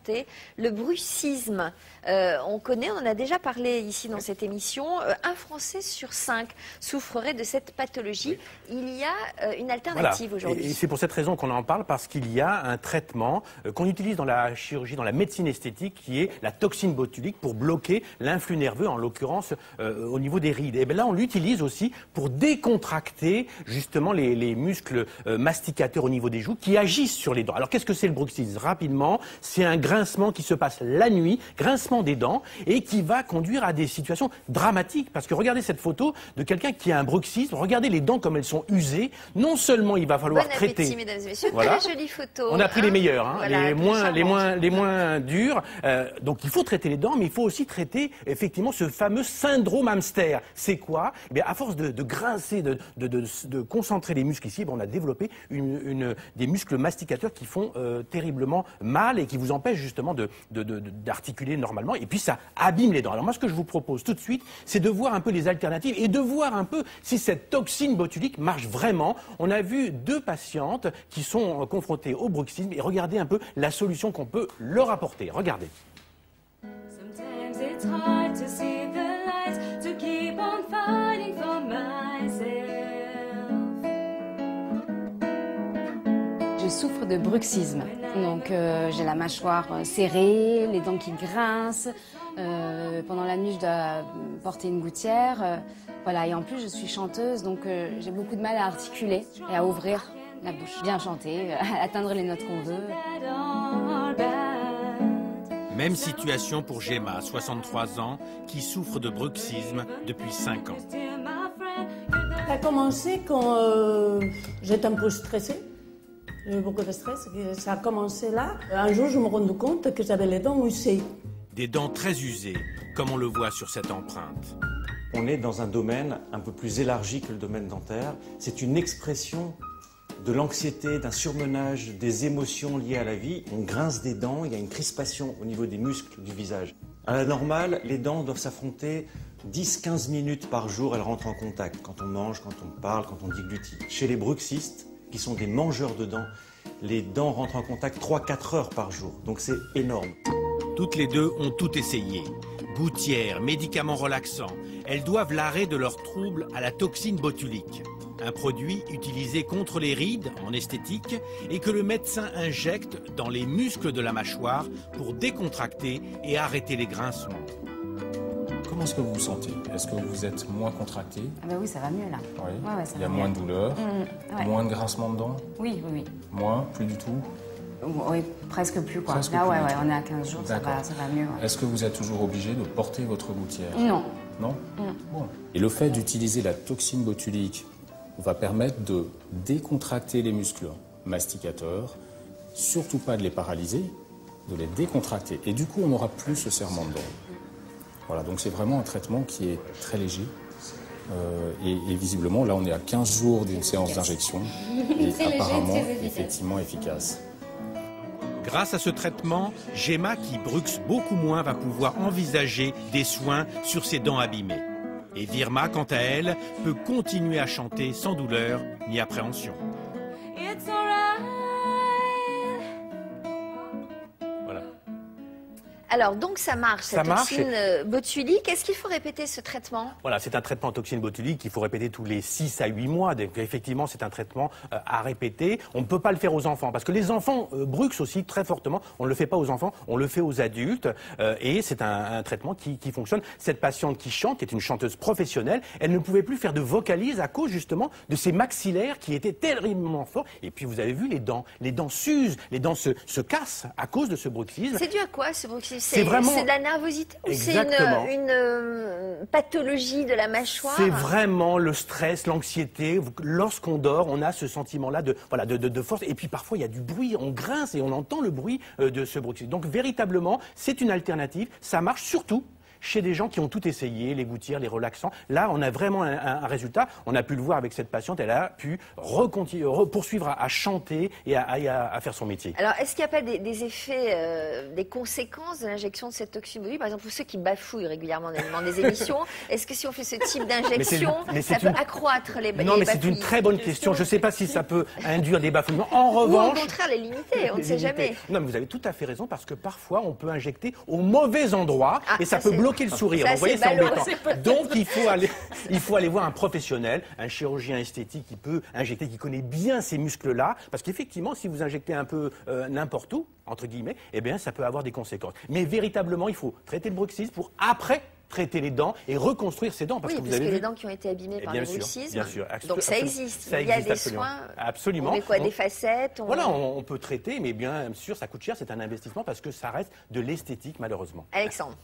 chanter, le bruxisme. On connaît, on en a déjà parlé ici dans cette émission, un Français sur 5 souffrerait de cette pathologie. Oui. Il y a une alternative aujourd'hui. Et c'est pour cette raison qu'on en parle, parce qu'il y a un traitement qu'on utilise dans la chirurgie, dans la médecine esthétique, qui est la toxine botulique pour bloquer l'influx nerveux, en l'occurrence au niveau des rides. Et bien là, on l'utilise aussi pour décontracter justement les muscles masticateurs au niveau des joues qui agissent sur les dents. Alors qu'est-ce que c'est le bruxisme? Rapidement, c'est un grincement qui se passe la nuit, grincement des dents, et qui va conduire à des situations dramatiques. Parce que regardez cette photo de quelqu'un qui a un bruxisme, regardez les dents comme elles sont usées. Non seulement il va falloir traiter... Bon appétit, mesdames et messieurs, voilà. Très jolie photo. On a pris les meilleurs, hein, voilà, les moins durs. Donc il faut traiter les dents, mais il faut aussi traiter effectivement ce fameux syndrome hamster. C'est quoi? Eh bien, à force de grincer, de concentrer les muscles ici, on a développé des muscles masticateurs qui font terriblement mal et qui vous empêchent justement d'articuler normalement. Et puis ça abîme les dents. Alors moi, ce que je vous propose tout de suite, c'est de voir un peu les alternatives et de voir un peu si cette toxine botulique marche vraiment. On a vu 2 patientes qui sont confrontées au bruxisme et regardez un peu la solution qu'on peut leur apporter. Regardez. Je souffre de bruxisme, donc j'ai la mâchoire serrée, les dents qui grincent. Pendant la nuit, je dois porter une gouttière. Voilà, et en plus, je suis chanteuse, donc j'ai beaucoup de mal à articuler et à ouvrir la bouche. Bien chanter, atteindre les notes qu'on veut. Même situation pour Gemma, 63 ans, qui souffre de bruxisme depuis 5 ans. Ça a commencé quand j'étais un peu stressée. J'ai eu beaucoup de stress. Ça a commencé là. Un jour, je me rendais compte que j'avais les dents usées. Des dents très usées, comme on le voit sur cette empreinte. On est dans un domaine un peu plus élargi que le domaine dentaire. C'est une expression de l'anxiété, d'un surmenage, des émotions liées à la vie. On grince des dents, il y a une crispation au niveau des muscles du visage. À la normale, les dents doivent s'affronter 10-15 minutes par jour, elles rentrent en contact. Quand on mange, quand on parle, quand on déglutit. Chez les bruxistes, qui sont des mangeurs de dents, les dents rentrent en contact 3-4 heures par jour. Donc c'est énorme. Toutes les deux ont tout essayé. Gouttières, médicaments relaxants. Elles doivent l'arrêt de leurs troubles à la toxine botulique. Un produit utilisé contre les rides en esthétique et que le médecin injecte dans les muscles de la mâchoire pour décontracter et arrêter les grincements. Comment est-ce que vous vous sentez? Est-ce que vous êtes moins contracté? Ah ben oui, ça va mieux là. Oui. Ouais, ça Il y a va moins mieux. de douleur, ouais. moins de grincement de dents? Oui. Moins? Plus du tout? Oui, presque plus quoi. Presque là, plus ouais, du tout. on est à 15 jours, ça va mieux. Ouais. Est-ce que vous êtes toujours obligé de porter votre gouttière? Non. Non? Bon. Et le fait d'utiliser la toxine botulique va permettre de décontracter les muscles masticateurs, surtout pas de les paralyser, de les décontracter. Et du coup, on n'aura plus ce serrement de dents. Voilà, donc c'est vraiment un traitement qui est très léger. Et visiblement, là, on est à 15 jours d'une séance d'injection. Et apparemment, effectivement, efficace. Grâce à ce traitement, Gemma, qui bruxe beaucoup moins, va pouvoir envisager des soins sur ses dents abîmées. Et Virma, quant à elle, peut continuer à chanter sans douleur ni appréhension. Alors, donc ça marche, cette toxine botulique. Est-ce qu'il faut répéter ce traitement? Voilà, c'est un traitement toxine botulique qu'il faut répéter tous les 6 à 8 mois. Donc, effectivement, c'est un traitement à répéter. On ne peut pas le faire aux enfants, parce que les enfants bruxent aussi très fortement. On ne le fait pas aux enfants, on le fait aux adultes. Et c'est un traitement qui fonctionne. Cette patiente qui chante, qui est une chanteuse professionnelle, elle ne pouvait plus faire de vocalise à cause justement de ses maxillaires qui étaient terriblement forts. Et puis, vous avez vu, les dents s'usent, les dents se cassent à cause de ce bruxisme. C'est dû à quoi, ce bruxisme? C'est de la nervosité ou c'est une pathologie de la mâchoire? C'est vraiment le stress, l'anxiété. Lorsqu'on dort, on a ce sentiment-là de force. Et puis parfois, il y a du bruit, on grince et on entend le bruit de ce bruxisme. Donc véritablement, c'est une alternative. Ça marche surtout chez des gens qui ont tout essayé, les gouttières, les relaxants. Là, on a vraiment un résultat. On a pu le voir avec cette patiente. Elle a pu poursuivre à chanter et à faire son métier. Alors, est-ce qu'il n'y a pas des effets, des conséquences de l'injection de cette toxine botulique? Par exemple, pour ceux qui bafouillent régulièrement dans des émissions, est-ce que si on fait ce type d'injection, ça peut accroître les bafouilles? Non, mais c'est une très bonne question. Je ne sais pas si ça peut induire des bafouillements. En Ou revanche, au contraire les limiter, on ne sait jamais. Non, mais vous avez tout à fait raison parce que parfois on peut injecter au mauvais endroit et ça peut bloquer le sourire. Ça, vous voyez, c'est c'est ballot. embêtant. Donc il faut aller voir un professionnel, un chirurgien esthétique qui peut injecter, qui connaît bien ces muscles-là, parce qu'effectivement, si vous injectez un peu n'importe où, entre guillemets, eh bien ça peut avoir des conséquences. Mais véritablement, il faut traiter le bruxisme pour après traiter les dents et reconstruire ses dents. Parce oui, que parce vous avez que vu... les dents qui ont été abîmées par le bruxisme, bien sûr, donc ça existe. Ça il y a existe des absolument. soins. Absolument. On met quoi, des facettes? Voilà, on peut traiter, mais bien sûr, ça coûte cher, c'est un investissement parce que ça reste de l'esthétique, malheureusement. Alexandre.